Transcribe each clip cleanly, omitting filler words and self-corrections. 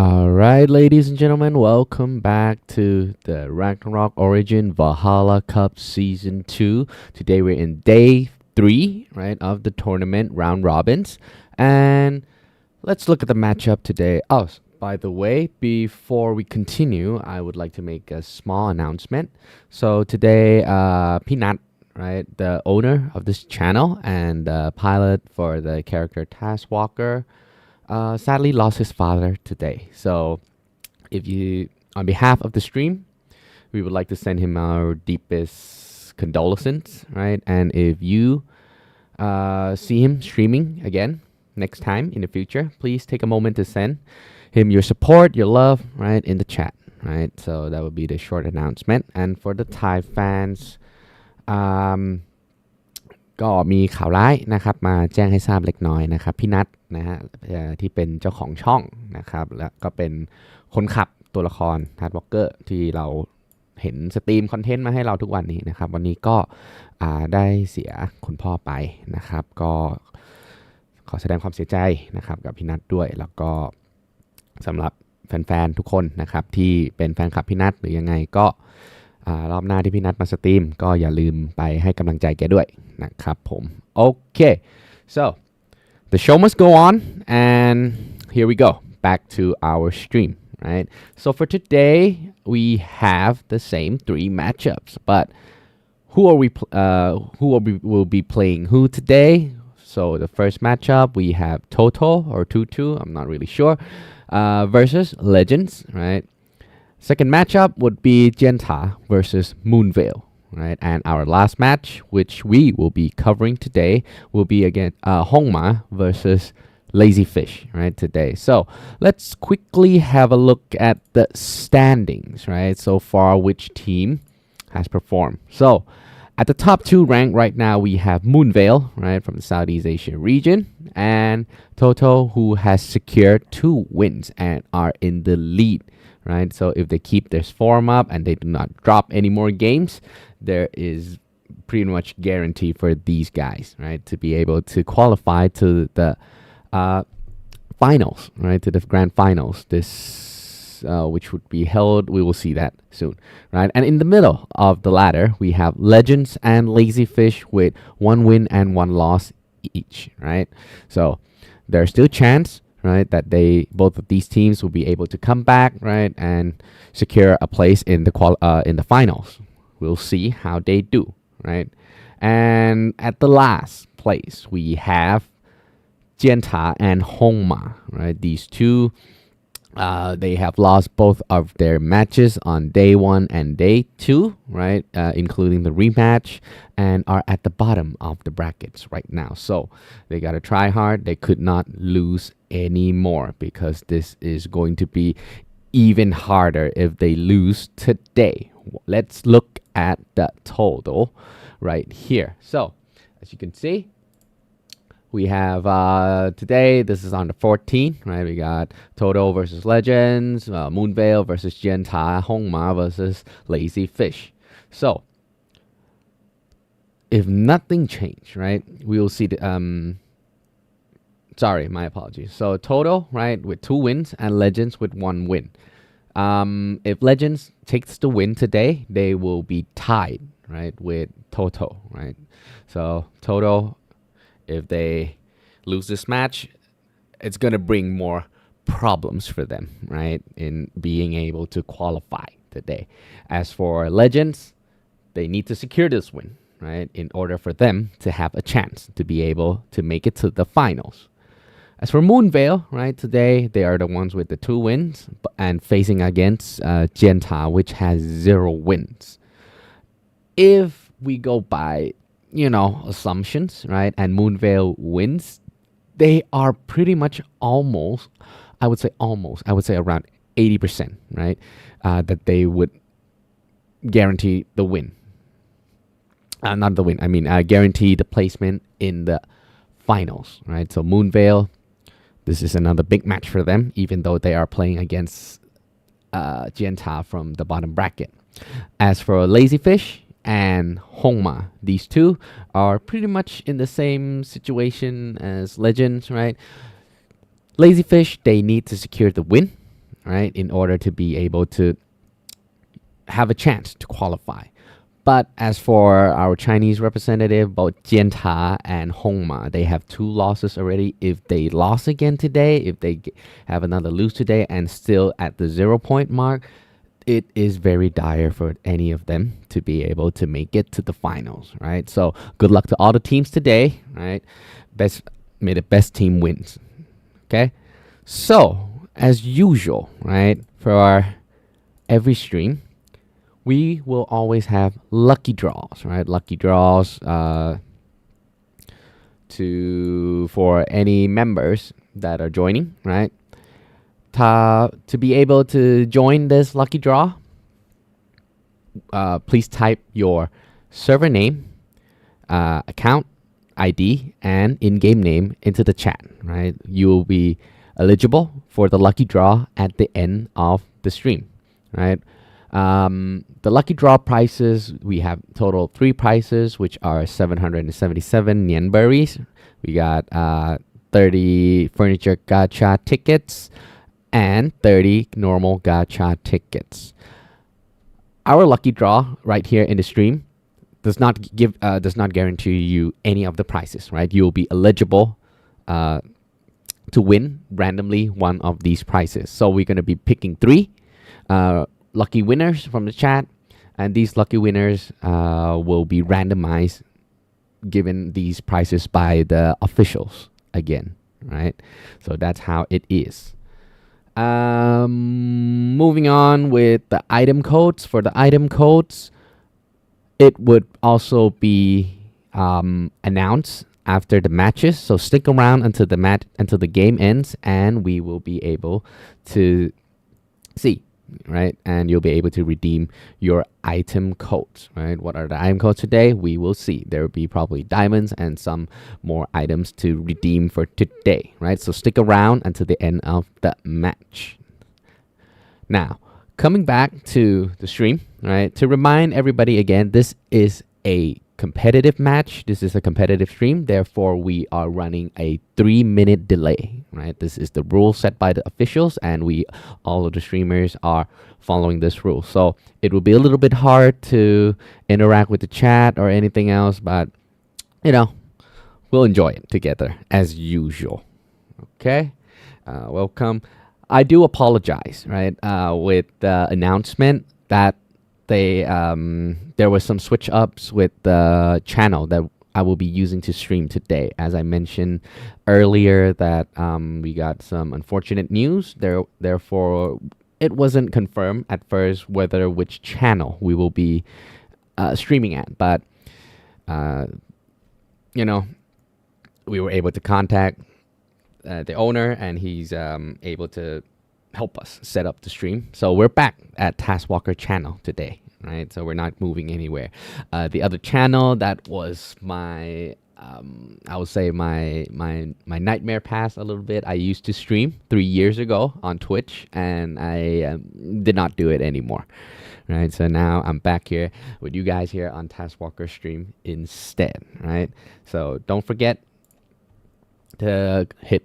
All right, ladies and gentlemen, welcome back to the Ragnarok Origin Valhalla Cup Season 2. Today we're in day 3, right, of the tournament round robins. And let's look at the matchup today. Oh, by the way, before we continue, I would like to make a small announcement. So today, Peanut, right, the owner of this channel and pilot for the character Taskwalker, sadly lost his father today. So if you, on behalf of the stream, we would like to send him our deepest condolences, right? And if you see him streaming again next time in the future, please take a moment to send him your support, your love, right, in the chat, right? So that would be the short announcement. And for the Thai fans, ก็มีข่าวร้ายนะครับมาแจ้งให้ทราบเล็กน้อยนะครับพี่นัทนะฮะที่เป็นเจ้าของช่องนะครับแล้วก็เป็นคนขับตัวละครทัดวอลเกอร์ที่เราเห็นสตรีมคอนเทนต์มาให้เราทุกวันนี้นะครับวันนี้ก็ได้เสียคุณพ่อไปนะครับก็ขอแสดงความเสียใจนะครับกับพี่นัทด้วยแล้วก็สำหรับแฟนๆทุกคนนะครับที่เป็นแฟนคลับพี่นัทหรือยังไงก็รอบหน้าที่พี่นัทมาสตรีมก็อย่าลืมไปให้กำลังใจแกด้วยนะครับผม Okay, so the show must go on and here we go back to our stream, right? So for today we have the same 3 matchups, but who will be playing who today? So the first matchup we have Toto or Tutu, I'm not really sure, versus Legends, right? Second matchup would be Genta versus Moonveil, right? And our last match, which we will be covering today, will be again Hongma versus Lazyfish, right? Today. So let's quickly have a look at the standings, right? So far, which team has performed. So at the top 2 rank right now, we have Moonveil, right, from the Southeast Asia region, and Toto, who has secured 2 wins and are in the lead. Right, so if they keep their form up and they do not drop any more games, there is pretty much guarantee for these guys, right, to be able to qualify to the finals, right, to the grand finals. This which would be held, we will see that soon, right? And in the middle of the ladder, we have Legends and Lazyfish with 1 win and 1 loss each, right? So there's still chance, right, that both of these teams will be able to come back, right, and secure a place in the finals. We'll see how they do, right? And at the last place, we have Genta and Hongma, right? These two, they have lost both of their matches on day 1 and day 2, right, including the rematch, and are at the bottom of the brackets right now. So they got to try hard. They could not lose anymore because this is going to be even harder if they lose today. Let's look at the total right here. So as you can see, we have today, this is on the 14th, right? We got Toto versus Legends, Moonveil versus Genta, Hongma versus Lazyfish. So if nothing changed, right, we will see the sorry, my apologies. So Toto, right, with 2 wins and Legends with 1 win. If Legends takes the win today, they will be tied, right, with Toto, right? So Toto, if they lose this match, it's going to bring more problems for them, right, in being able to qualify today. As for Legends, they need to secure this win, right, in order for them to have a chance to be able to make it to the finals. As for Moonveil, right, today they are the ones with the 2 wins and facing against Genta, which has 0 wins. If we go by, assumptions, right, and Moonveil wins, they are pretty much almost, I would say around 80%, right, that they would guarantee the win. Not the win, I mean, guarantee the placement in the finals, right? So Moonveil, this is another big match for them, even though they are playing against Genta from the bottom bracket. As for Lazyfish and Hongma, these two are pretty much in the same situation as Legends, right? Lazyfish, they need to secure the win, right, in order to be able to have a chance to qualify. But as for our Chinese representative, both Jianta and Hongma, they have 2 losses already. If they lost again today, if they have another lose today and still at the 0-point mark, it is very dire for any of them to be able to make it to the finals, right? So good luck to all the teams today, right? May the best team wins, okay? So as usual, right, for every stream, we will always have lucky draws, right? Lucky draws for any members that are joining, right? To be able to join this lucky draw, please type your server name, account ID, and in-game name into the chat, right? You will be eligible for the lucky draw at the end of the stream, right? The lucky draw prices, we have total 3 prizes, which are 777 Nien berries. We got 30 furniture gacha tickets and 30 normal gacha tickets. Our lucky draw right here in the stream does not guarantee you any of the prizes, right? You'll be eligible to win randomly one of these prizes. So we're going to be picking 3 lucky winners from the chat, and these lucky winners will be randomized, given these prizes by the officials again, right? So that's how it is. Moving on with the item codes. For the item codes, it would also be announced after the matches, so stick around until the game ends, and we will be able to see, right? And you'll be able to redeem your item codes, right? What are the item codes today? We will see. There will be probably diamonds and some more items to redeem for today, right? So stick around until the end of the match. Now, coming back to the stream, right? To remind everybody again, this is a competitive match. This is a competitive stream. Therefore, we are running a 3-minute delay, right? This is the rule set by the officials, and all of the streamers are following this rule. So it will be a little bit hard to interact with the chat or anything else, but we'll enjoy it together as usual. Okay, welcome. I do apologize, right, with the announcement that there was some switch ups with the channel that I will be using to stream today. As I mentioned earlier, that we got some unfortunate news. Therefore, it wasn't confirmed at first which channel we will be streaming at. But we were able to contact the owner, and he's able to help us set up the stream. So we're back at Taskwalker channel today, right? So we're not moving anywhere. The other channel that was my I would say my nightmare past a little bit. I used to stream 3 years ago on Twitch, and I did not do it anymore, right? So now I'm back here with you guys here on Taskwalker stream instead, right? So don't forget to hit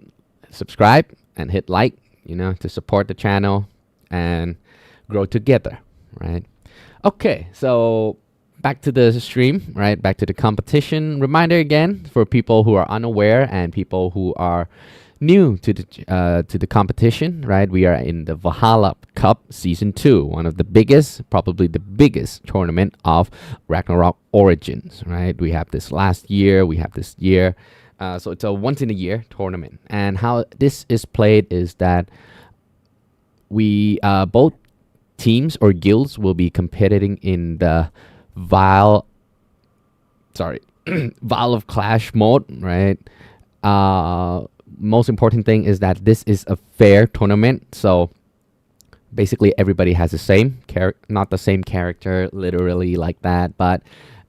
subscribe and hit like, to support the channel and grow together, right? Okay, so back to the stream, right? Back to the competition. Reminder again for people who are unaware and people who are new to the competition, right? We are in the Valhalla Cup Season 2, one of the biggest, probably the biggest tournament of Ragnarok Origins, right? We have this last year, we have this year. So it's a once-in-a-year tournament. And how this is played is that we both teams or guilds will be competing in the Vial of Clash mode, right? Most important thing is that this is a fair tournament. So basically everybody has the same not the same character literally like that, but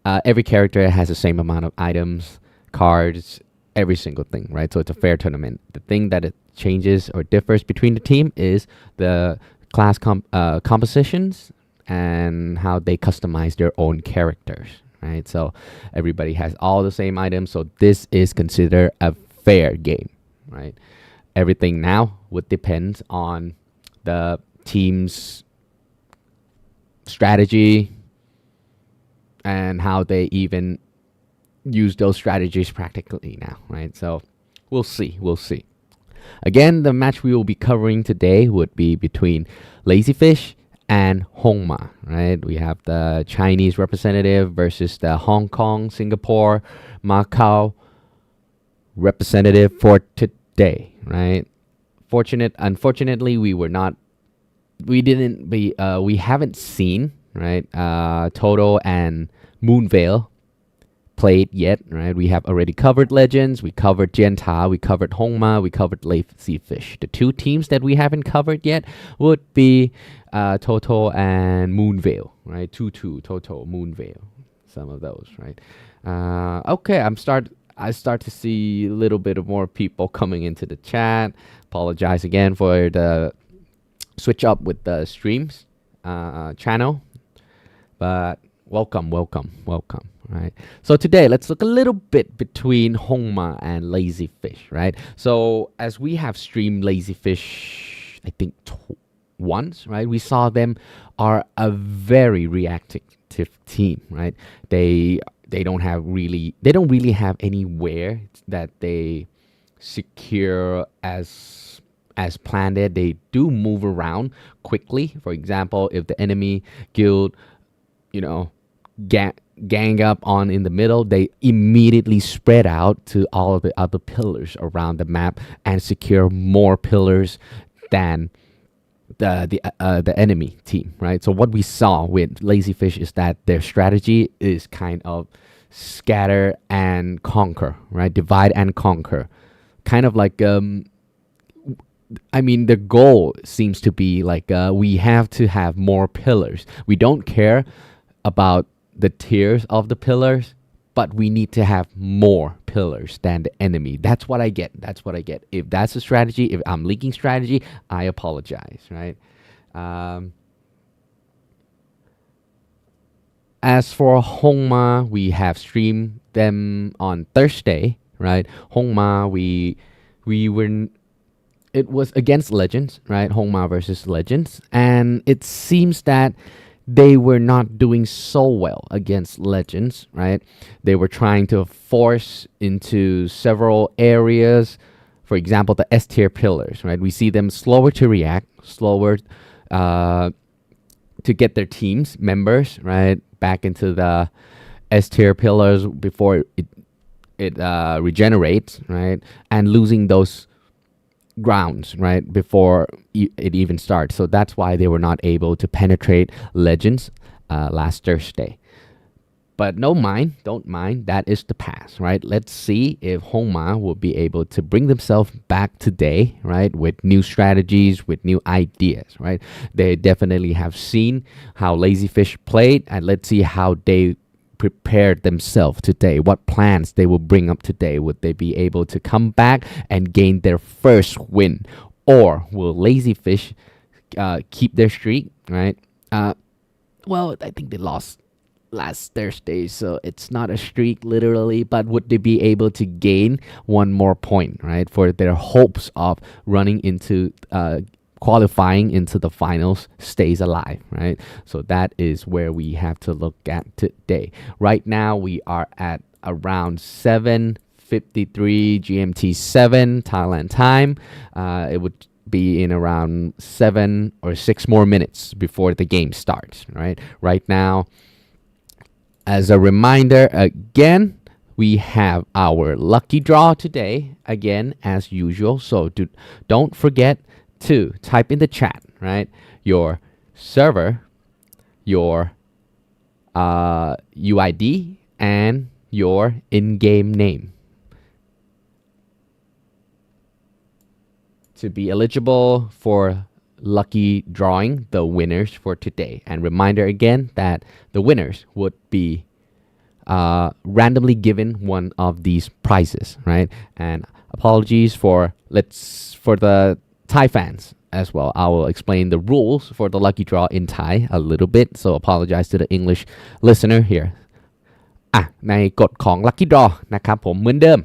every character has the same amount of items, cards, every single thing, right? So it's a fair tournament. The thing that it changes or differs between the team is the class compositions and how they customize their own characters, right? So everybody has all the same items. So this is considered a fair game, right? Everything now would depend on the team's strategy and how they even use those strategies practically now, right? So we'll see. Again, the match we will be covering today would be between Lazyfish and Hongma, right? We have the Chinese representative versus the Hong Kong, Singapore, Macau representative for today, right? Unfortunately, we haven't seen, right? Toto and Moonveil played yet, right? We have already covered Legends, we covered Jianta, we covered Hongma, we covered Lazyfish. The two teams that we haven't covered yet would be Toto and Moonveil, right? Toto, Moonveil, some of those, right? Okay, I start to see a little bit of more people coming into the chat. Apologize again for the switch up with the streams channel, but welcome, right? So today, let's look a little bit between Hongma and Lazyfish, right? So as we have streamed Lazyfish, I think once, right? We saw them are a very reactive team, right? They don't really have anywhere that they secure as planned. They do move around quickly. For example, if the enemy guild, gang up on in the middle, they immediately spread out to all of the other pillars around the map and secure more pillars than the enemy team, right? So what we saw with Lazyfish is that their strategy is kind of scatter and conquer, right? Divide and conquer, kind of like the goal seems to be like we have to have more pillars. We don't care about the tiers of the pillars, but we need to have more pillars than the enemy. That's what I get. If that's a strategy, if I'm leaking strategy, I apologize, right? As for Hongma, we have streamed them on Thursday, right? Hongma, it was against Legends, right? Hongma versus Legends, and it seems that they were not doing so well against Legends, right? They were trying to force into several areas. For example, the S tier pillars, right? We see them slower to react, slower to get their teams members, right, back into the S tier pillars before it regenerates, right? And losing those grounds, right, before it even starts. So that's why they were not able to penetrate Legends last Thursday. But don't mind, that is the past, right? Let's see if Hongma will be able to bring themselves back today, right, with new strategies, with new ideas, right? They definitely have seen how Lazyfish played, and let's see how they prepared themselves today, what plans they will bring up today. Would they be able to come back and gain their first win, or will Lazyfish keep their streak, right? Well, I think they lost last Thursday, so it's not a streak literally, but would they be able to gain one more point, right, for their hopes of running into qualifying into the finals stays alive, right? So that is where we have to look at today. Right now we are at around 7:53 GMT 7 Thailand time. It would be in around 7 or 6 more minutes before the game starts, right? Right now, as a reminder again, we have our lucky draw today again as usual. So don't forget to type in the chat, right, your server, your UID, and your in-game name to be eligible for lucky drawing the winners for today. And reminder again that the winners would be randomly given one of these prizes, right? And apologies for the Thai fans as well. I will explain the rules for the lucky draw in Thai a little bit, so apologize to the English listener here. ในกฎของ lucky draw นะครับผมเหมือนเดิม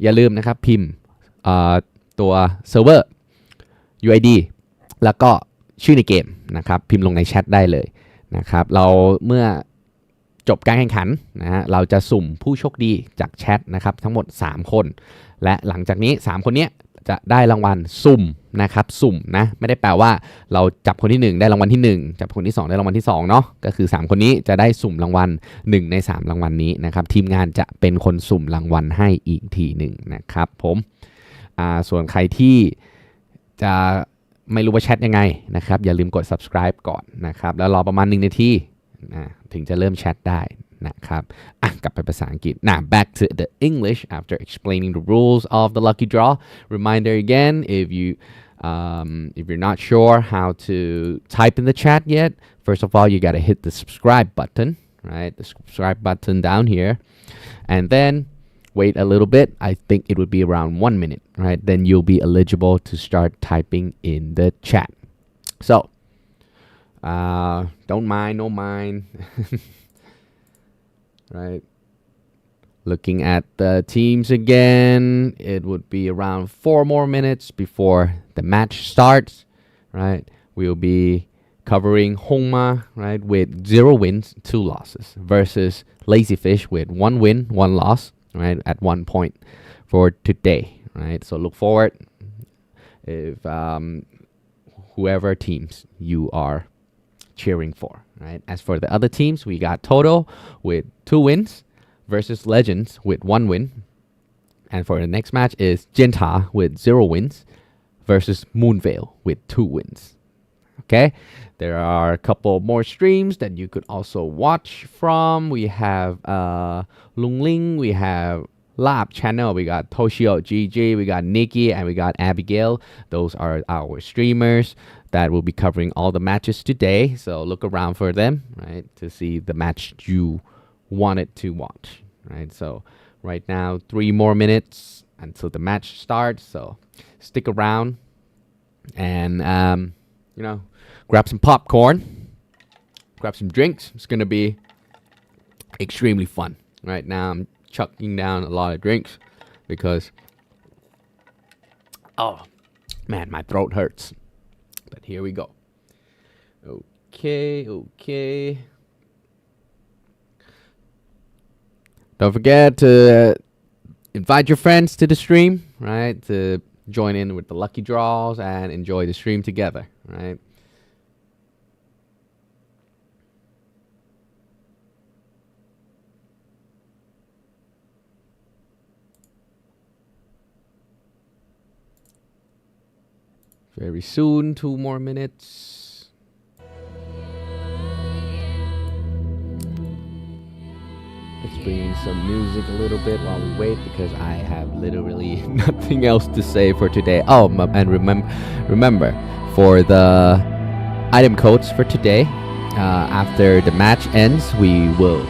อย่าลืมนะครับพิมพ์ตัว server UID แล้วก็ ชื่อในเกมนะครับพิมพ์ลงในแชทได้เลยนะครับเราเมื่อจบการแข่งขันนะฮะเราจะสุ่มผู้โชคดีจากแชทนะครับทั้งหมด3คนและหลังจากนี้3คนนี้จะได้รางวัลสุ่มนะครับสุ่มนะไม่ได้แปลว่าเราจับคนที่1ได้รางวัลที่1จับคนที่2ได้รางวัลที่2เนาะก็คือ3คนนี้จะได้สุ่มรางวัล1ใน3รางวัลนี้นะครับทีมงานจะเป็นคนสุ่มรางวัลให้อีกทีหนึ่งนะครับผมส่วนใครที่จะไม่รู้ว่าแชทยังไงนะครับอย่าลืมกด subscribe ก่อนนะครับแล้วรอประมาณ1 นาทีถึงจะเริ่มแชทได้นะครับกลับไปภาษาอังกฤษ Now back to the English after explaining the rules of the lucky draw. Reminder again, if you're not sure how to type in the chat yet, first of all you got to hit the subscribe button, right? The subscribe button down here, and then wait a little bit. I think it would be around 1 minute, right? Then you'll be eligible to start typing in the chat. So don't mind, no mind. Right, looking at the teams again, it would be around 4 more minutes before the match starts. Right, we'll be covering Hongma, right, with 0 wins 2 losses versus Lazyfish with 1 win 1 loss, right, at 1 point for today. Right, so look forward if whoever teams you are cheering for. Right, as for the other teams, we got Toto with 2 wins versus Legends with 1 win, and for the next match is Jinta with 0 wins versus Moonveil with 2 wins. Okay, there are a couple more streams that you could also watch from. We have Lung Ling, we have Lab channel, we got Toshio GG, we got Nikki, and we got Abigail. Those are our streamers that will be covering all the matches today. So look around for them, right, to see the match you wanted to watch, right? So right now, 3 more minutes until the match starts. So stick around and, grab some popcorn, grab some drinks. It's going to be extremely fun. Right now, I'm chucking down a lot of drinks because, oh, man, my throat hurts. But here we go. Okay. Don't forget to invite your friends to the stream, right? To join in with the lucky draws and enjoy the stream together, right? Very soon, 2 more minutes. Let's bring in some music a little bit while we wait because I have literally nothing else to say for today. Oh, and remember for the item codes for today, after the match ends, we will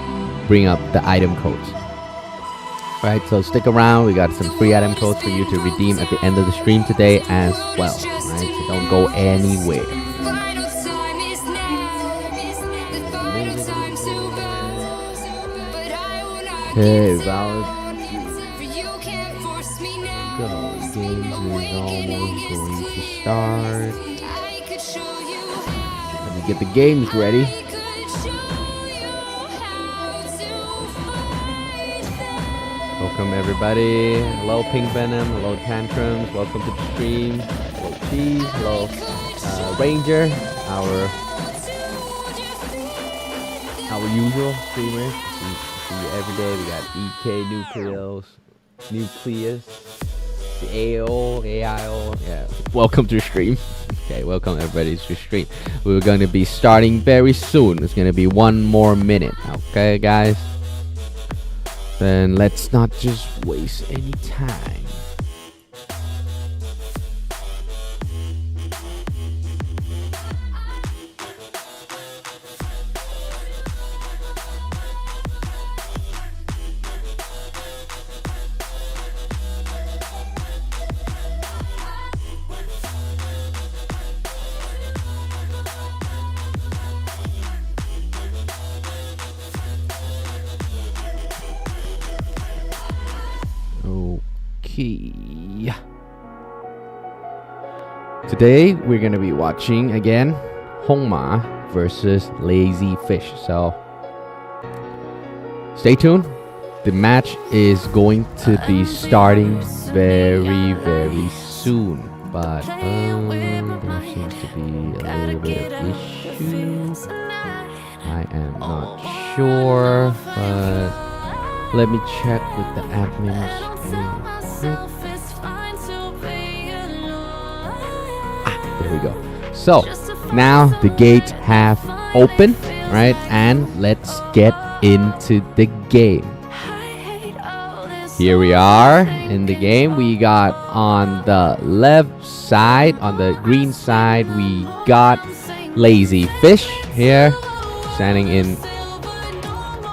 bring up the item codes. Right, so stick around. We got some free item codes for you to redeem at the end of the stream today as well. Right, so don't go anywhere. Okay, valid. Go. Games is almost going to start. Let me get the games ready. Welcome everybody. Hello Pink Venom. Hello Tantrums. Welcome to the stream. Hello Cheese. Hello Ranger. Our usual streamers. See you every day. We got EK Nucleus. The AIO. Yeah. Welcome to the stream. Okay. Welcome everybody to the stream. We're going to be starting very soon. It's going to be 1 more minute. Okay, guys. Then let's not just waste any time. Today we're gonna be watching again Hongma versus Lazy Fish. So stay tuned. The match is going to be starting very soon, but there seems to be a little bit of issue. I am not sure, but let me check with the admins. There we go. So now the gates have opened, right? And let's get into the game. Here we are in the game. We got on the left side, on the green side, we got Lazy Fish here, standing in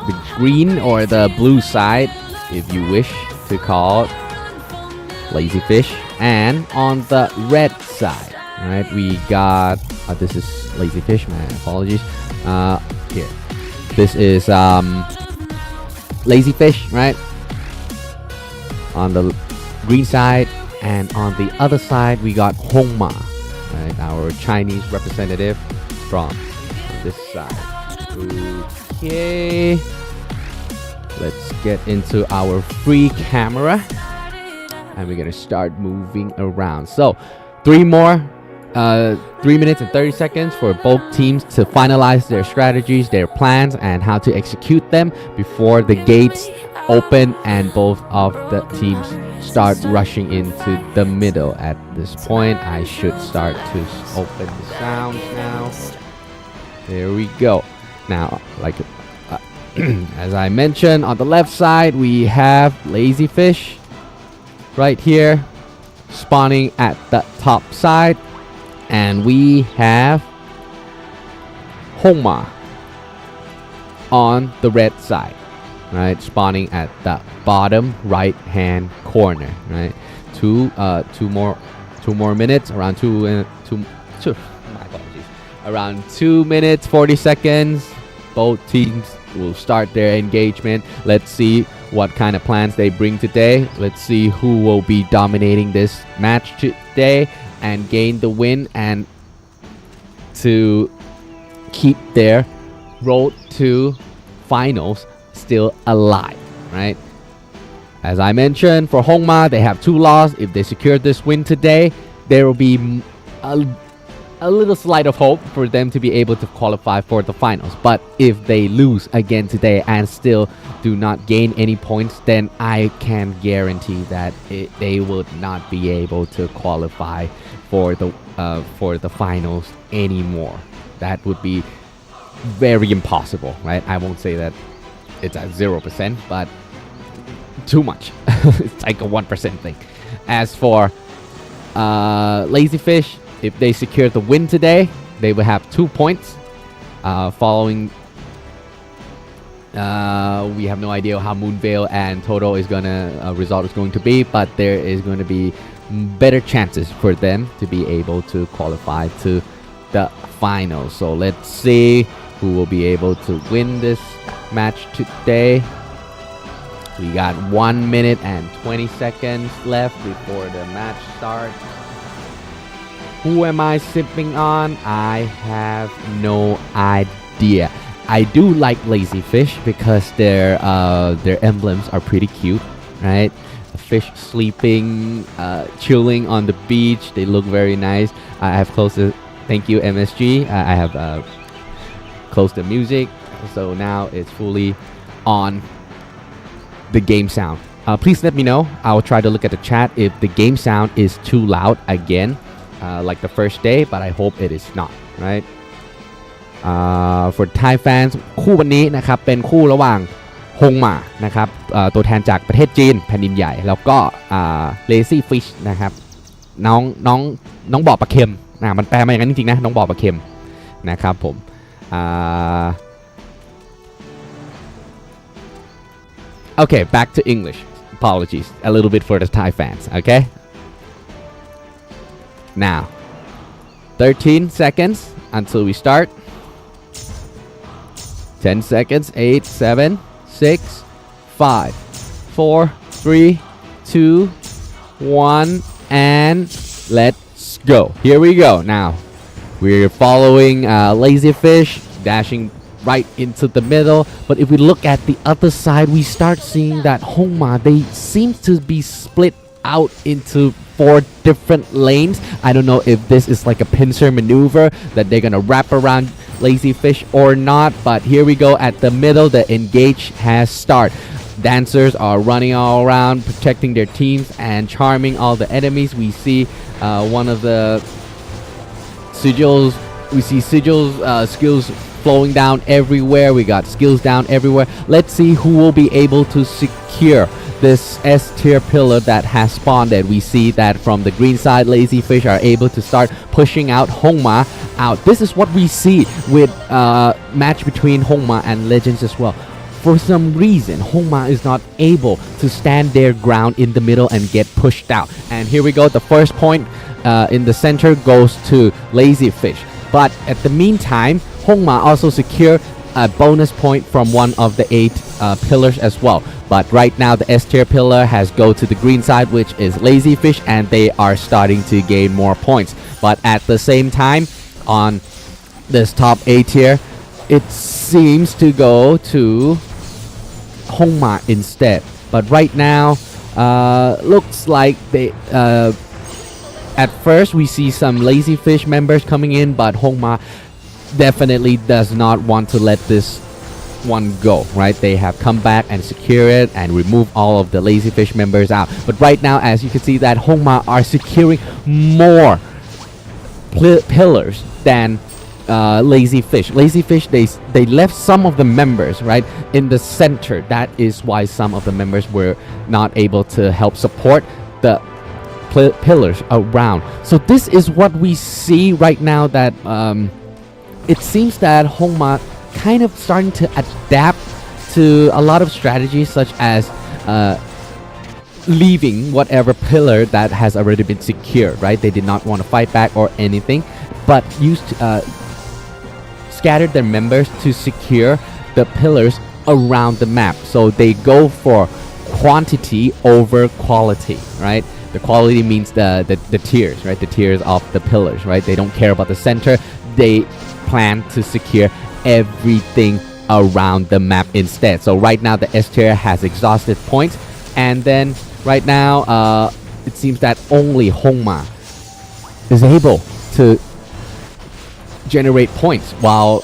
the green or the blue side, if you wish to call it Lazy Fish. And on the red side, right, we got this is Lazy Fish, my apologies. Here, this is Lazy Fish, right, on the green side. And on the other side we got Hongma, right, our Chinese representative from this side. Okay, let's get into our free camera and we're gonna start moving around. So 3 minutes and 30 seconds for both teams to finalize their strategies, their plans, and how to execute them before the gates open and both of the teams start rushing into the middle. At this point, I should start to open the sounds now. There we go. Now, like as I mentioned, on the left side we have Lazy Fish right here, spawning at the top side, and we have Hongma on the red side, right, spawning at the bottom right hand corner, right. Two more minutes, around around 2 minutes 40 seconds. Both teams will start their engagement. Let's see what kind of plans they bring today. Let's see who will be dominating this match today and gain the win and to keep their road to finals still alive, right? As I mentioned, for Hongma, they have 2 losses. If they secure this win today, there will be a little slight of hope for them to be able to qualify for the finals. But if they lose again today and still do not gain any points, then I can guarantee that they would not be able to qualify for the finals anymore. That would be very impossible, right? I won't say that it's at 0%, but too much. It's like a 1% thing. As for Lazy Fish, if they secure the win today, they will have 2 points. Following, we have no idea how Moonveil and Toto is gonna result is going to be, but there is going to be better chances for them to be able to qualify to the finals. So let's see who will be able to win this match today. We got 1 minute and 20 seconds left before the match starts. Who am I sipping on? I have no idea. I do like Lazy Fish because their emblems are pretty cute, right? A fish sleeping, chilling on the beach. They look very nice. I have closed the, thank you MSG. I have closed the music, so now it's fully on the game sound. Please let me know. I will try to look at the chat if the game sound is too loud again, like the first day, but I hope it is not, right? For Thai fans คู่วันนี้นะครับเป็นคู่ระหว่างฮงหม่านะครับตัวแทนจากประเทศจีนแผ่นดินใหญ่แล้วก็Lazy Fish นะครับน้องบ่อปลาเค็มมันแปลมาอย่างนั้นจริงๆนะน้องบ่อปลาเค็มนะครับผมOkay, back to English. Apologies a little bit for the Thai fans, okay? Now, 13 seconds until we start. 10 seconds, 8, 7, 6, 5, 4, 3, 2, 1, and let's let's go. Here we go. Now, we're following Lazyfish, dashing right into the middle. But if we look at the other side, we start seeing that Hongma, they seem to be split out into 4 different lanes. I don't know if this is like a pincer maneuver that they're gonna wrap around Lazyfish or not, but here we go at the middle. The engage has started. Dancers are running all around, protecting their teams and charming all the enemies. We see one of the sigils. We see sigils skills flowing down everywhere. We got skills down everywhere. Let's see who will be able to secure this S tier pillar that has spawned. We see that from the green side, Lazyfish are able to start pushing out Hongma out. This is what we see with match between Hongma and Legends as well. For some reason, Hongma is not able to stand their ground in the middle and get pushed out. And here we go. The first point in the center goes to Lazyfish. But at the meantime, Hongma also secure a bonus point from one of the 8 pillars as well. But right now, the S tier pillar has go to the green side, which is Lazyfish, and they are starting to gain more points. But at the same time, on this top A tier, it seems to go to Hongma instead. But right now, looks like they at first we see some Lazyfish members coming in, but Hongma definitely does not want to let this one go, right? They have come back and secure it and remove all of the Lazyfish members out. But right now, as you can see, that Hongma are securing more pillars than Lazyfish. Lazyfish, they left some of the members right in the center. That is why some of the members were not able to help support the pillars around. So this is what we see right now, that it seems that Hongma kind of starting to adapt to a lot of strategies, such as leaving whatever pillar that has already been secured, right? They did not want to fight back or anything, but used scattered their members to secure the pillars around the map. So they go for quantity over quality, right? The quality means the tiers, right? The tiers of the pillars, right? They don't care about the center. They plan to secure everything around the map instead. So right now the S tier has exhausted points, and then right now it seems that only Hongma is able to generate points, while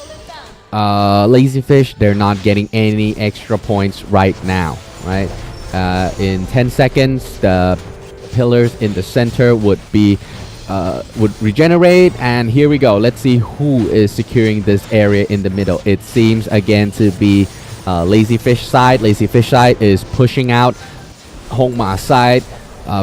Lazyfish, they're not getting any extra points right now, right? In 10 seconds, the pillars in the center would regenerate, and here we go. Let's see who is securing this area in the middle. It seems again to be Lazyfish side. Lazyfish side is pushing out Hongma side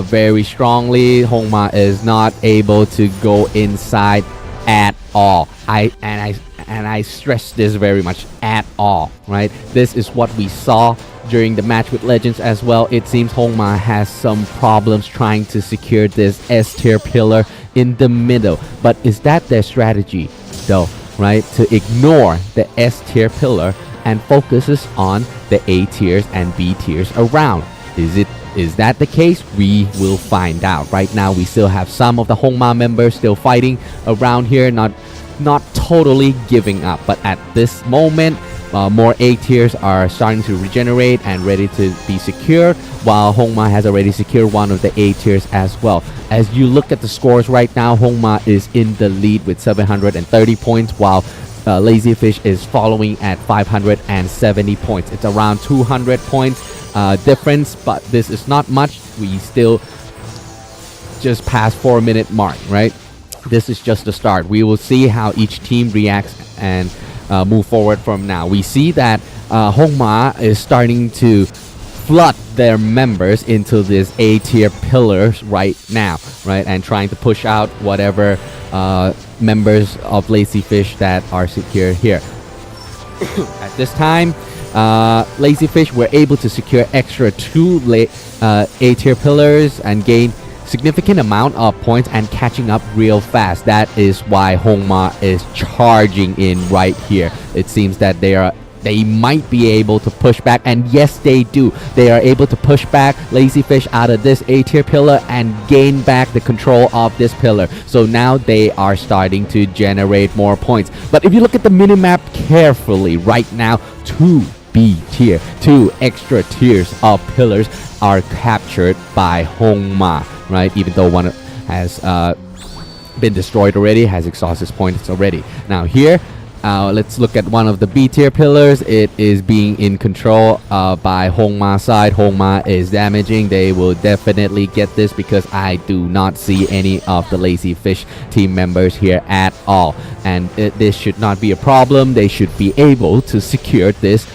very strongly. Hongma is not able to go inside at all. I stress this very much, at all, right? This is what we saw during the match with Legends as well. It seems Hongma has some problems trying to secure this S tier pillar in the middle. But is that their strategy though, right? To ignore the S tier pillar and focuses on the A tiers and B tiers around. Is that the case? We will find out. Right now we still have some of the Hongma members still fighting around here, not totally giving up, but at this moment more A tiers are starting to regenerate and ready to be secured, while Hongma has already secured one of the A tiers as well. As you look at the scores right now, Hongma is in the lead with 730 points, while Lazyfish is following at 570 points. It's around 200 points difference, but this is not much. We still just past 4-minute mark, right? This is just the start. We will see how each team reacts and move forward from now. We see that Hongma is starting to flood their members into this A tier pillars right now, right? And trying to push out whatever members of Lazyfish that are secured here. At this time, Lazyfish were able to secure extra 2 A tier pillars and gain significant amount of points and catching up real fast. That is why Hongma is charging in right here. It seems that they are they might be able to push back, and yes, they do. They are able to push back Lazyfish out of this A tier pillar and gain back the control of this pillar. So now they are starting to generate more points. But if you look at the minimap carefully right now, 2 B tier, 2 extra tiers of pillars are captured by Hongma, right? Even though one has been destroyed already, has exhausted points already. Now here, let's look at one of the B tier pillars. It is being in control by Hongma side. Hongma is damaging. They will definitely get this because I do not see any of the Lazyfish team members here at all. And this should not be a problem. They should be able to secure this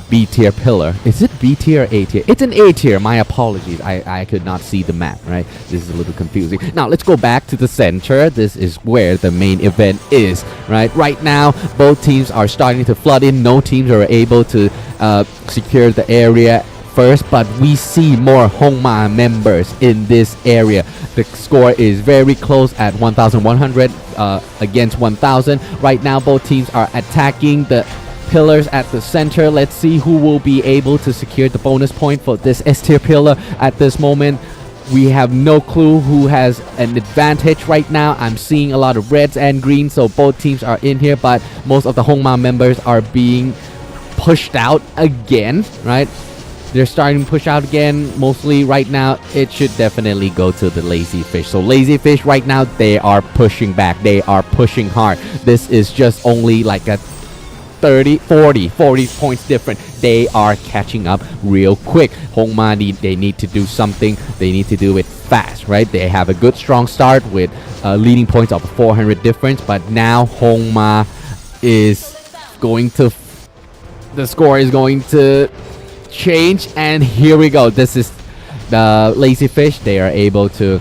B tier pillar. Is it B tier or A tier? It's an A tier. My apologies. I could not see the map, right? This is a little confusing. Now let's go back to the center. This is where the main event is, right? Right now, both teams are starting to flood in. No teams are able to secure the area first, but we see more Hongma members in this area. The score is very close at 1,100 against 1,000. Right now, both teams are attacking the pillars at the center. Let's see who will be able to secure the bonus point for this S tier pillar at this moment. We have no clue who has an advantage right now. I'm seeing a lot of reds and greens, so both teams are in here, but most of the Hongma members are being pushed out again, right? They're starting to push out again. Mostly right now, it should definitely go to the Lazyfish. So Lazyfish right now, they are pushing back. They are pushing hard. This is just only like a 40 points different. They are catching up real quick. Hongma they need to do something. They need to do it fast, right? They have a good strong start with leading points of 400 difference, but now Hongma is going to the score is going to change, and here we go. This is the Lazyfish. They are able to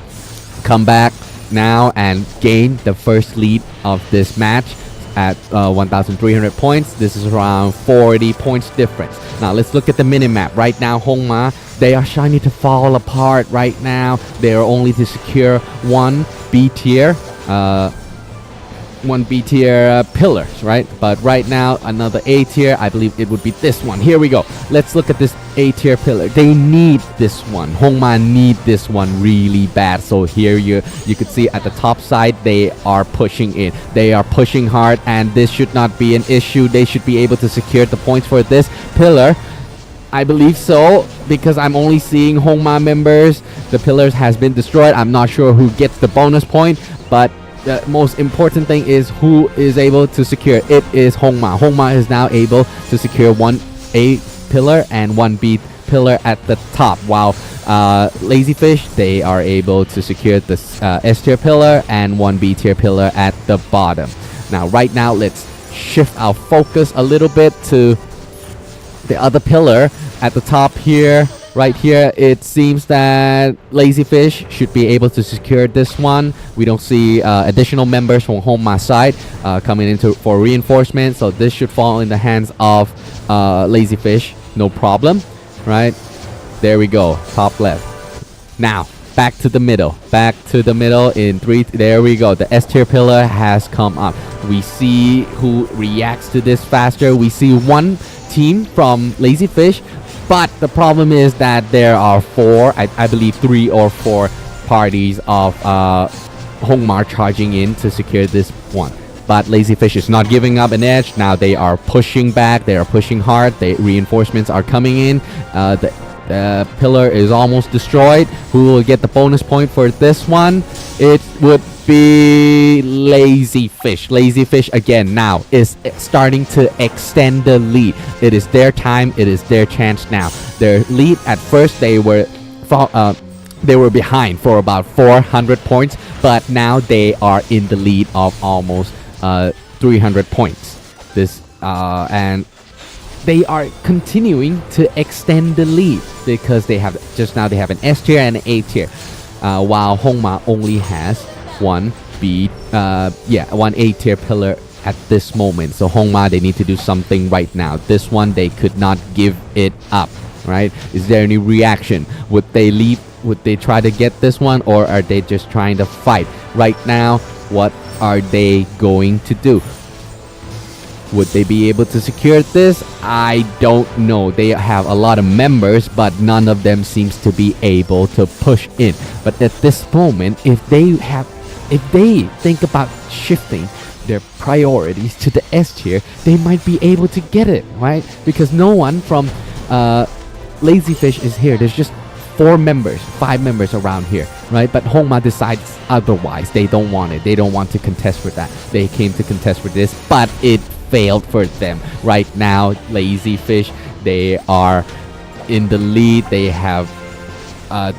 come back now and gain the first lead of this match at 1,300 points. This is around 40 points difference. Now let's look at the minimap. Right now, Hongma, they are starting to fall apart right now. They are only to secure one B tier pillars, right? But right now, another A tier, I believe it would be this one. Here we go. Let's look at this A tier pillar. They need this one. Hongma need this one really bad. So here you could see at the top side, they are pushing in. They are pushing hard, and this should not be an issue. They should be able to secure the points for this pillar. I believe so, because I'm only seeing Hongma members. The pillars has been destroyed. I'm not sure who gets the bonus point, but the most important thing is who is able to secure. It is Hongma. Hongma is now able to secure one A pillar and one B pillar at the top, while Lazyfish, they are able to secure the S tier pillar and one B tier pillar at the bottom. Now right now, let's shift our focus a little bit to the other pillar at the top here. Right here, it seems that Lazyfish should be able to secure this one. We don't see additional members from Hongma side coming into for reinforcement, so this should fall in the hands of Lazyfish, no problem, right? There we go, top left. Now, back to the middle. Back to the middle in 3. There we go. The S tier pillar has come up. We see who reacts to this faster. We see one team from Lazyfish, but the problem is that there are I believe 3 or 4 parties of Hongma charging in to secure this one. But Lazyfish is not giving up an edge. Now they are pushing back. They are pushing hard. The reinforcements are coming in. The pillar is almost destroyed. Who will get the bonus point for this one? It would be Lazyfish. Lazyfish again now is starting to extend the lead. It is their time. It is their chance now. Their lead at first, they were behind for about 400 points, but now they are in the lead of almost 300 points. And they are continuing to extend the lead because they have an S tier and an A tier, while Hongma only has one A tier pillar at this moment. So Hongma, they need to do something right now. This one, they could not give it up, right? Is there any reaction? Would they leave? Would they try to get this one, or are they just trying to fight? Right now, what are they going to do? Would they be able to secure this? I don't know. They have a lot of members, but none of them seems to be able to push in. But at this moment, if they think about shifting their priorities to the S tier, they might be able to get it, right? Because no one from Lazyfish is here. There's just 5 members around here, right? But Hongma decides otherwise. They don't want it. They don't want to contest for that. They came to contest for this, but it failed for them. Right now, Lazyfish, they are in the lead. They have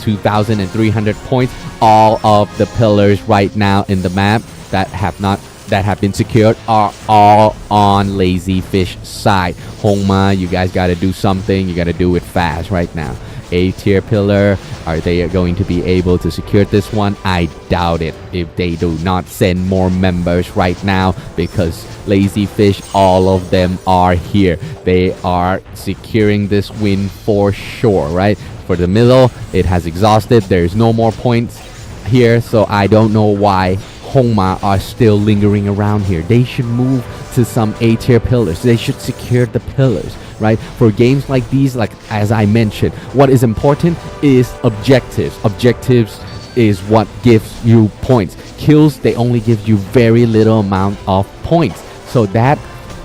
2,300 points. All of the pillars right now in the map that have been secured are all on Lazyfish side. Hongma, you guys gotta do something. You gotta do it fast right now. A tier pillar, are they going to be able to secure this one? I doubt it if they do not send more members right now, because Lazyfish, all of them are here. They are securing this win for sure, right? For the middle, it has exhausted. There's no more points here, so I don't know why Hongma are still lingering around here. They should move to some A tier pillars. They should secure the pillars, right? For games like these, like as I mentioned, what is important is objectives. Objectives is what gives you points. Kills, they only give you very little amount of points. So that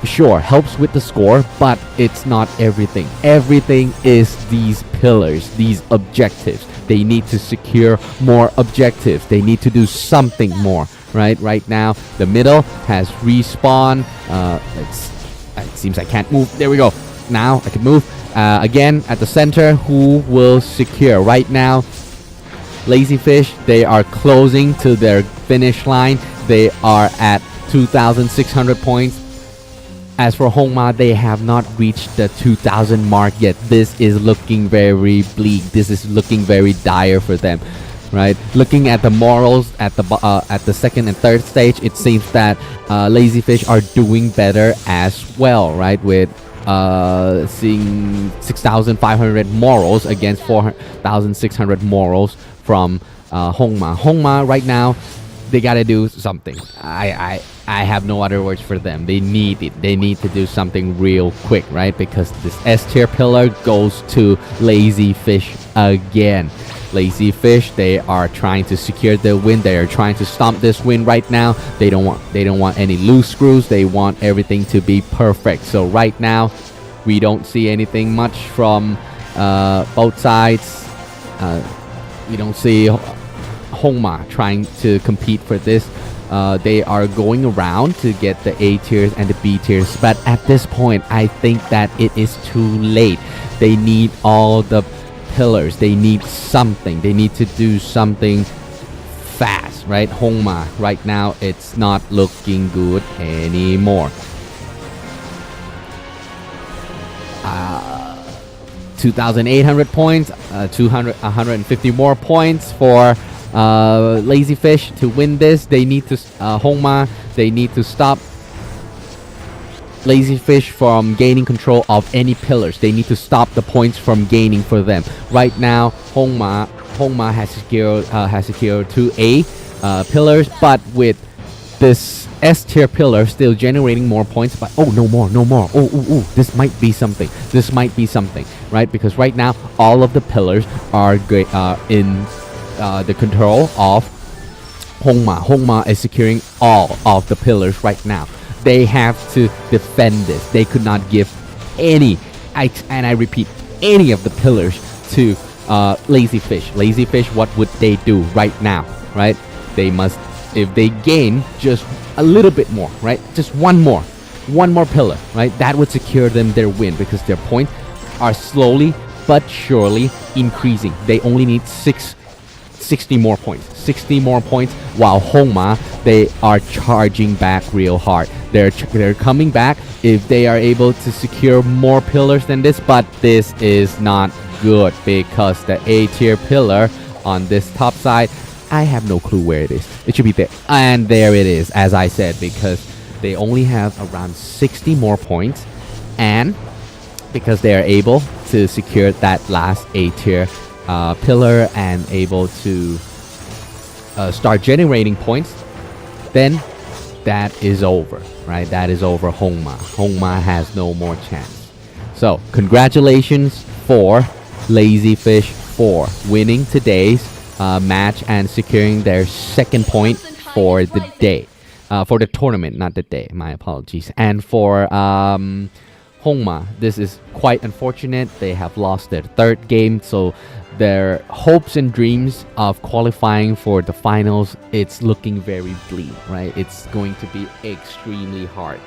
sure helps with the score, but it's not everything. Everything is these pillars, these objectives. They need to secure more objectives. They need to do something more, right? Right now, the middle has respawn. It seems I can't move. There we go. Now I can move. Again, at the center, who will secure? Right now, Lazyfish, they are closing to their finish line. They are at 2,600 points. As for Hongma, they have not reached the 2,000 mark yet. This is looking very bleak. This is looking very dire for them, right? Looking at the morals at the second and third stage, it seems that Lazyfish are doing better as well, right? With seeing 6,500 morals against 4,600 morals from Hongma. Hongma right now, they gotta do something. I have no other words for them. They need it. They need to do something real quick, right? Because this S tier pillar goes to Lazyfish again. Lazyfish, they are trying to secure the win. They are trying to stomp this win right now. They don't want any loose screws. They want everything to be perfect. So right now, we don't see anything much from both sides. We don't see Hongma trying to compete for this. They are going around to get the A tiers and the B tiers, but at this point, I think that it is too late. They need all the pillars. They need something. They need to do something fast, right? Hongma, right now, it's not looking good anymore. 2,800 points, 150 more points for Lazyfish to win this. They need to Hongma, they need to stop Lazyfish from gaining control of any pillars. They need to stop the points from gaining for them. Right now, Hongma has secured 2 A pillars, but with this S tier pillar still generating more points. But no more. This might be something, right? Because right now all of the pillars are in the control of Hongma. Hongma is securing all of the pillars right now. They have to defend this. They could not give any, and I repeat, any of the pillars to Lazyfish. Lazyfish, what would they do right now, right? They must, if they gain just a little bit more, right? Just one more pillar, right? That would secure them their win, because their points are slowly but surely increasing. They only need 60 more points, while Hongma, they are charging back real hard. They're coming back if they are able to secure more pillars than this, but this is not good, because the A tier pillar on this top side, I have no clue where it is. It should be there, and there it is, as I said, because they only have around 60 more points, and because they are able to secure that last A tier pillar and able to start generating points, then that is over, right? That is over Hongma. Hongma has no more chance. So congratulations for Lazy Fish for winning today's match and securing their second point for the day. For the tournament, not the day. My apologies. And for Hongma, this is quite unfortunate. They have lost their third game, so their hopes and dreams of qualifying for the finals, it's looking very bleak, right? It's going to be extremely hard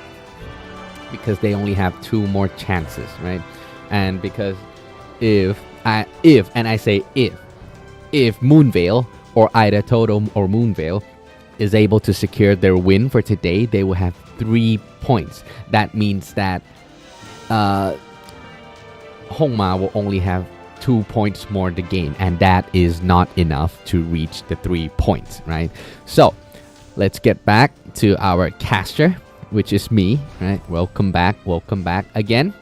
because they only have 2 more chances, right? And because if Moonveil or either Toto or Moonveil is able to secure their win for today, they will have 3 points. That means that Hongma will only have 2 points more to gain, and that is not enough to reach the 3 points, right? So let's get back to our caster, which is me, right? Welcome back again.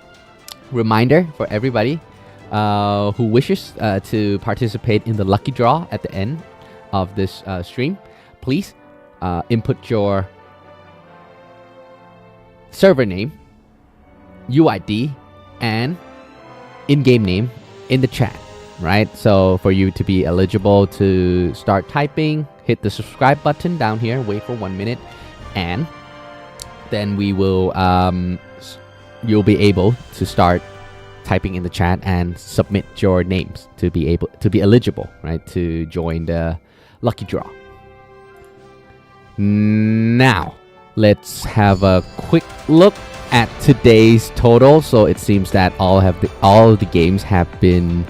Reminder for everybody who wishes to participate in the lucky draw at the end of this stream, please input your server name, UID, and in-game name in the chat, right? So for you to be eligible to start typing, hit the subscribe button down here, wait for 1 minute, and then we will you'll be able to start typing in the chat and submit your names to be eligible, right, to join the lucky draw. Now let's have a quick look at today's total. So it seems that all of the games have been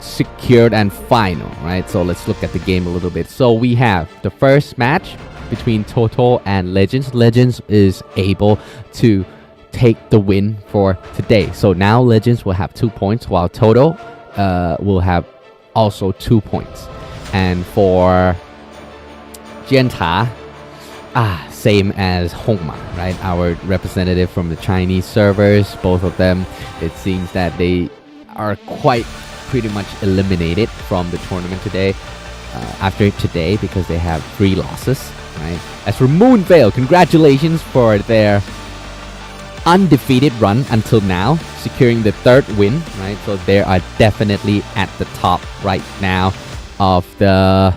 secured and final, right? So let's look at the game a little bit. So we have the first match between Toto and Legends. Legends is able to take the win for today. So now Legends will have 2 points, while Toto will have also 2 points. And for Jianta, same as Hongma, right? Our representative from the Chinese servers, both of them, it seems that they are quite pretty much eliminated from the tournament today, after today, because they have 3 losses, right? As for Moonveil, congratulations for their undefeated run until now, securing the 3rd win, right? So they are definitely at the top right now of the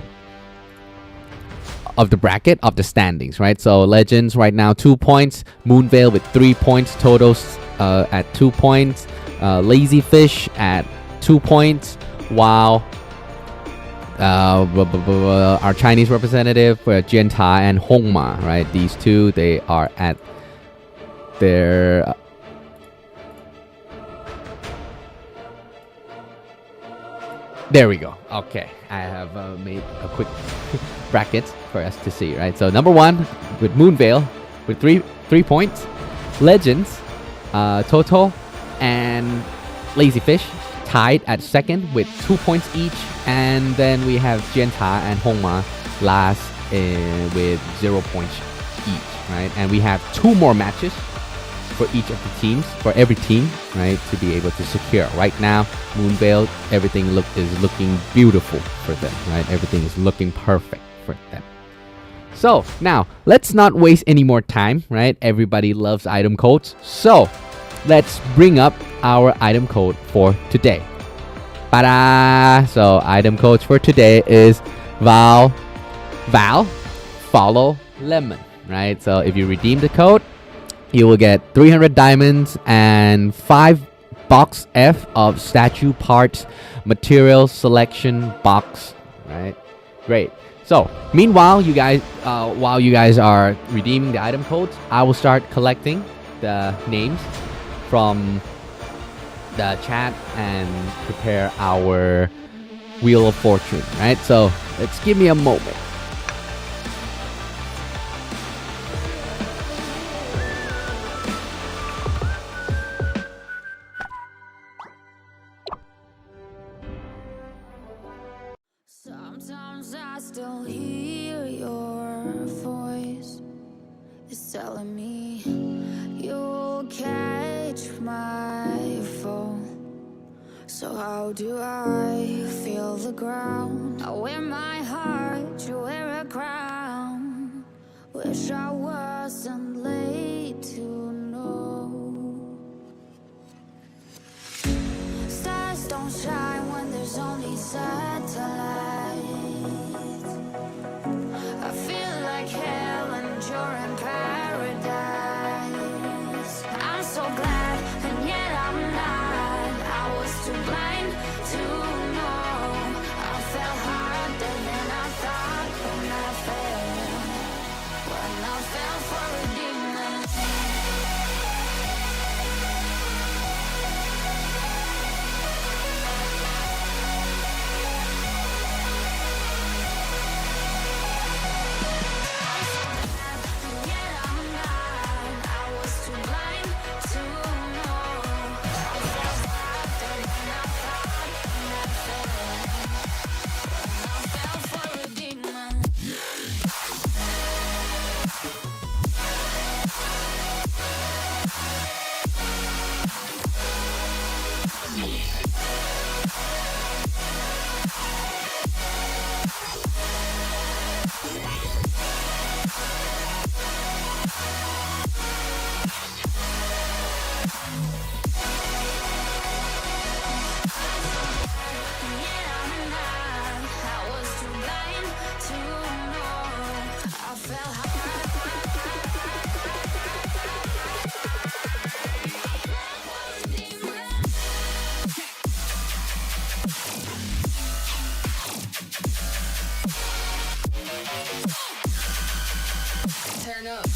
bracket of the standings, right? So Legends right now 2 points, Moonveil with 3 points, Toto's at 2 points, Lazy Fish at 2 points, while our Chinese representative Jianta and Hongma, right? These two, they are at their there we go. Okay, I have made a quick bracket for us to see, right? So number 1 with Moonveil with 3 points, Legends, Toto and Lazy Fish tied at 2nd with 2 points each, and then we have Jianta and Hongma last with 0 points each, right? And we have 2 more matches for each of the teams, for every team, right, to be able to secure. Right now, Moonveil, everything is looking beautiful for them, right? Everything is looking perfect for them. So now, let's not waste any more time, right? Everybody loves item codes. So let's bring up our item code for today. Ta-da! So item codes for today is Val, follow LeMoN, right? So if you redeem the code, you will get 300 diamonds and 5 box F of statue parts material selection box, right? Great. So meanwhile, you guys, while you guys are redeeming the item codes, I will start collecting the names from the chat and prepare our Wheel of Fortune, right? So let's give me a moment. Sometimes I still hear your voice. It's telling me you'll catch my fall. So how do I feel the ground? I wear my heart, you wear a crown. Wish I wasn't late to know. Stars don't shine when there's only satellites. I feel like hell and you're in paradise. I'm so glad, and yet I'm not. I was too blind to know. I fell harder than I thought when I fell for a demon. Turn up.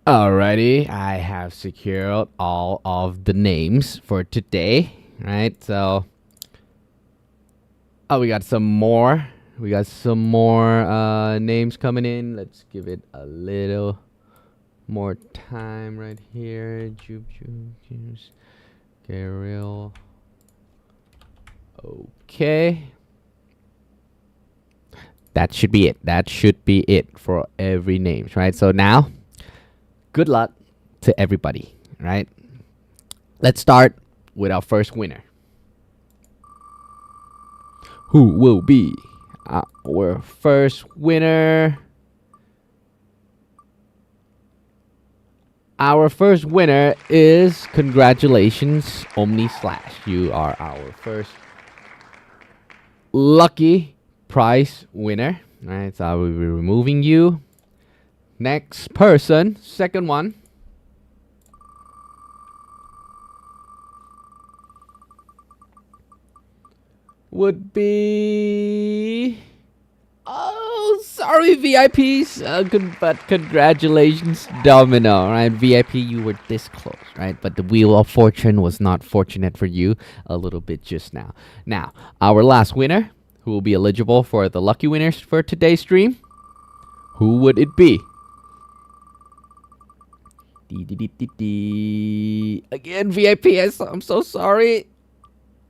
Alrighty, I have secured all of the names for today, right? So, oh, we got some more. We got some more names coming in. Let's give it a little more time right here. Juice, Gariel. Okay. That should be it. That should be it for every names, right? So now, good luck to everybody, right? Let's start with our first winner. Who will be our first winner? Our first winner is, congratulations, Omni Slash. You are our first lucky prize winner. All right, so I will be removing you. Next person, second one. Would be... Oh, sorry, VIPs. But congratulations, Domino. Right, VIP, you were this close, right? But the wheel of fortune was not fortunate for you a little bit just now. Now, our last winner, who will be eligible for the lucky winners for today's stream. Who would it be? Again, VIP, I'm so sorry.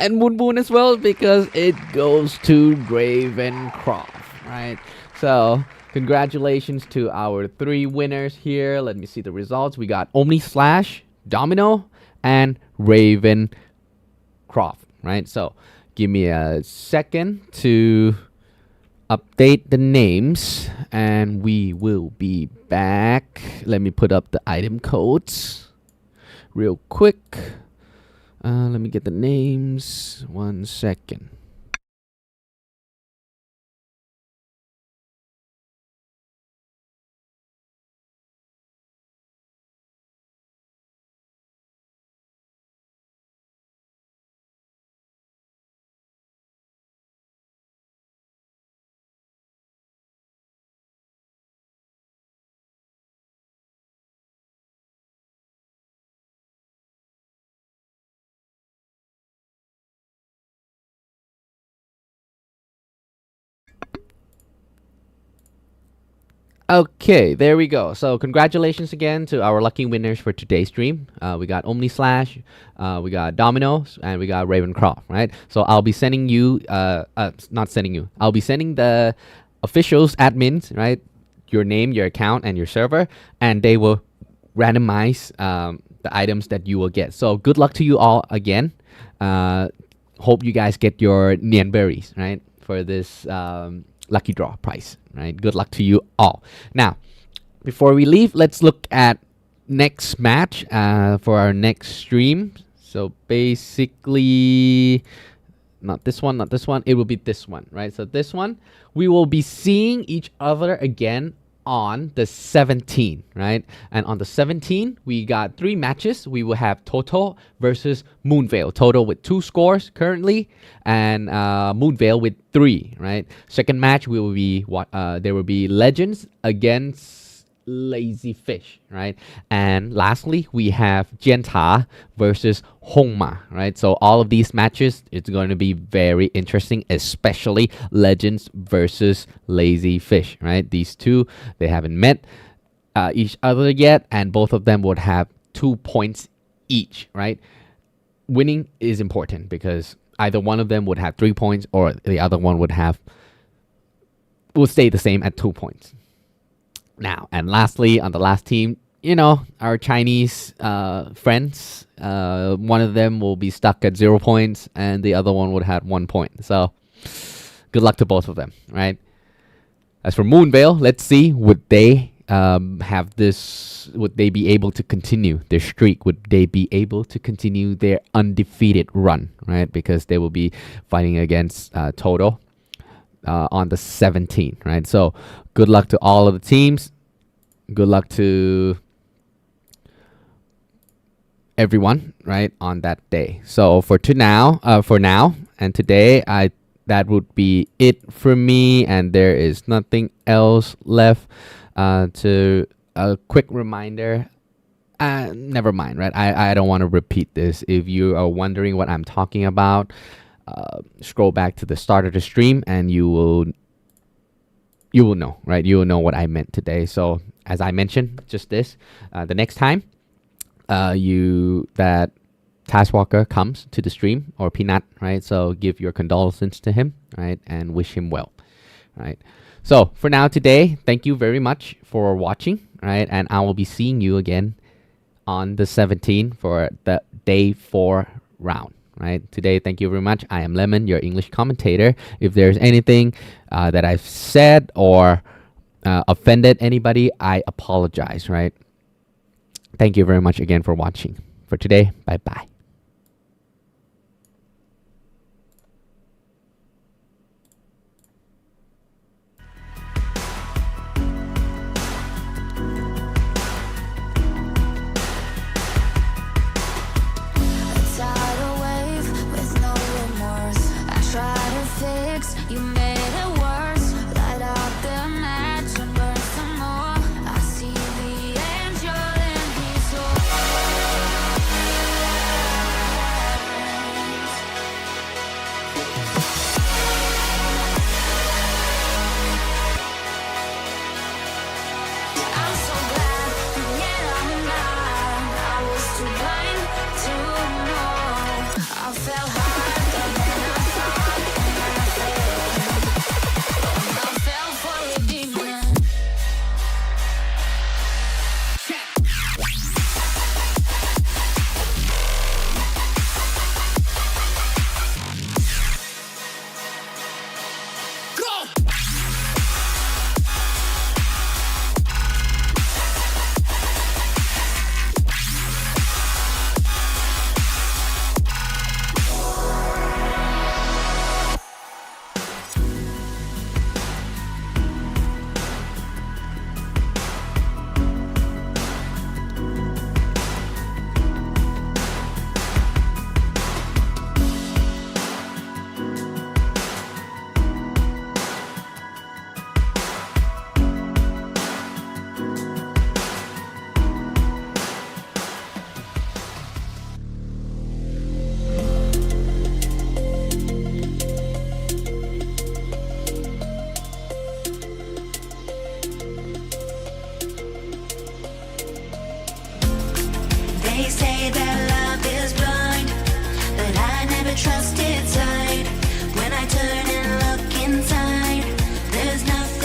And Moon as well, because it goes to Ravencroft, right? So, congratulations to our 3 winners here. Let me see the results. We got Omni Slash, Domino, and Ravencroft, right? So, give me a second to update the names, and we will be back. Let me put up the item codes real quick. Let me get the names. 1 second. Okay, there we go. So congratulations again to our lucky winners for today's stream. We got Omni Slash, we got Dominoes, and we got Ravencroft, right? So I'll be sending you, not sending you, I'll be sending the officials, admins, right? Your name, your account, and your server, and they will randomize the items that you will get. So good luck to you all again. Hope you guys get your Nian berries, right? For this lucky draw prize, right? Good luck to you all. Now, before we leave, let's look at next match for our next stream. So basically, not this one, it will be this one, right? So this one, we will be seeing each other again on the 17th, right? And on the 17th, we got 3 matches. We will have Toto versus Moonveil. Toto with 2 scores currently, and Moonveil with 3, right? Second match, we will be there will be Legends against Lazy Fish, right? And lastly, we have Jianta versus Hongma, right? So all of these matches, it's going to be very interesting, especially Legends versus Lazy Fish, right? These two, they haven't met each other yet, and both of them would have 2 points each, right? Winning is important because either one of them would have 3 points or the other one would stay the same at 2 points. Now, and lastly, on the last team, you know, our Chinese friends, one of them will be stuck at 0 points and the other one would have 1 point. So good luck to both of them, right? As for Moonveil, let's see, would they would they be able to continue their streak? Would they be able to continue their undefeated run, right? Because they will be fighting against Toto on the 17th, right? So good luck to all of the teams. Good luck to everyone, right, on that day. So for now and today, that would be it for me, and there is nothing else left. To a quick reminder. Never mind, right? I don't want to repeat this. If you are wondering what I'm talking about, scroll back to the start of the stream and you will know, right? You will know what I meant today. So as I mentioned, just this, the next time that Taskwalker comes to the stream, or Peanut, right? So give your condolences to him, right? And wish him well, right? So for now today, thank you very much for watching, right? And I will be seeing you again on the 17th for the day 4 round. Right. Today, thank you very much. I am LeMoN, your English commentator. If there's anything that I've said or offended anybody, I apologize, right? Thank you very much again for watching. For today, bye-bye. A tidal wave with no remorse. I try to fix, you made it worse. Light up the match and burn some more. I see the angel in his I'm so glad, and yet I'm not. I was too blind to know. I fell harder than I thought, and I fell for a demon. They say that love is blind, but I never trusted sight. When I turn and look inside, there's nothing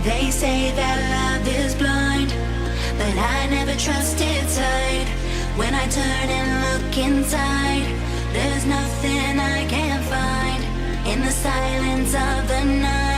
They say that love is blind, but I never trusted sight. When I turn and look inside, there's nothing I can't find. In the silence of the night,